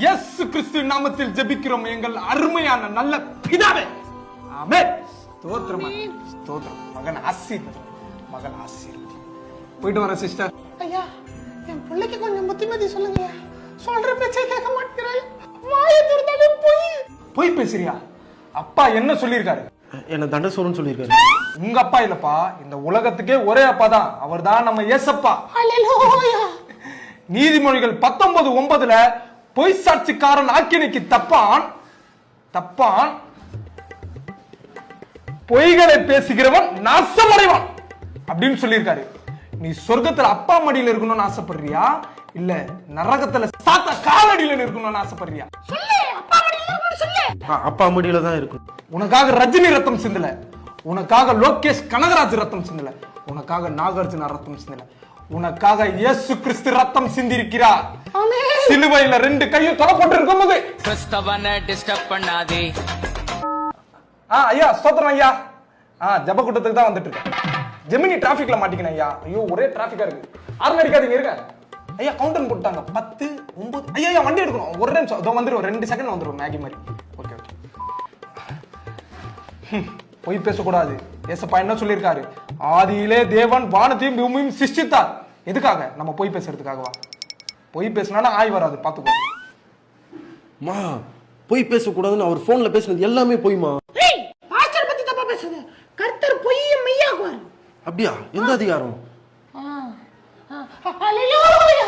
இயேசு கிறிஸ்து நாமத்தில் ஜெபிக்கிறோம் எங்கள் அருமையான நல்ல பிதாவே. ஆமென். ஸ்தோத்திரம் ஸ்தோத்திரம். மகன் ஆசீர்வதி, மகன் ஆசீர்வதி. போயிட்டு வர சிஸ்டர். ஐயா, என் பிள்ளைக்கு கொஞ்சம் புத்திமதி சொல்லுங்க. சொல்ற பேச்சை கேட்க மாட்டேங்கிறாய். வாயை திறந்தாலே போய் பேசுறியா? அப்பா என்ன சொல்லியிருக்காரு? என்ன தண்டை சொல்லுன்னு சொல்லியிருக்காரு. உங்க அப்பா இல்லப்பா, இந்த உலகத்துக்கே ஒரே அப்பா தான். அவர் தான் நம்ம இயேசப்பா. ஹல்லேலூயா. நீதிமொழிகள் 19:9 பொய் சாட்சிக்காரன் ஆக்கினைக்கு தப்பான், பொய்களை பேசுகிறவன் நாசமடைவான் அப்படின்னு சொல்லியிருக்காரு. நீ சொர்க்கத்துல அப்பா மடியில இருக்கணும்னு ஆசைப்படுறியா, இல்ல நரகத்துல சாத்தா காலடியில இருக்கணும்னு ஆசைப்படுறியா? அப்பா மடியில தான் இருக்கும். உனக்காக ரஜினி ரத்தம் சிந்தல, உனக்காக லோகேஷ் கனகராஜ் ரத்தம் சிந்தல, உனக்காக நாகார்ஜுனா ரத்தம் சிந்தல, உனக்காக இயேசு கிறிஸ்து ரத்தம் சிந்திருக்கிறார். சிலுவையில 2 கையும் தொலை போட்டு இருக்கும் போது கிறிஸ்தவனை டிஸ்டர்ப் பண்ணாதே. ஐயா ஸ்தோத்திரம் ஐயா. ஜப கூட்டத்துக்கு தான் வந்துட்டு இருக்கேன். ஜெமினி டிராபிக்ல மாட்டிக்கணும் ஐயா. ஐயோ ஒரே டிராபிக்கா இருக்கு. ஆறு அடிக்காதீங்க இருக்க ஐயா. கவுண்டர் போட்டாங்க 10 9. ஐயா வண்டி எடுக்கணும். ஒரு நிமிஷம் இதோ வந்துடும். 2 செகண்ட் வந்துடும் மேகி மாதிரி. Okay okay. பொய் பேசக்கூடாது. ஏசப்பா என்ன சொல்லியிருக்காரு? ஆதியிலே தேவன் வானத்தையும் பூமியும் சிருஷ்டித்தார். எதுக்காக? நம்ம பொய் பேசுறதுக்காகவா? பொய் பேசினா ஆய் வராது, பாத்துக்கோ. மா பொய் பேசக்கூடாதுன்னு அவர் போன்ல பேசுனது எல்லாமே பொய்மா. பாஸ்டர் பத்தி தப்பா பேசாத. கர்த்தர் பொய்யை மெய்யாக்குவார். அப்படியா? எந்த அதிகாரம்? ஹல்லேலூயா.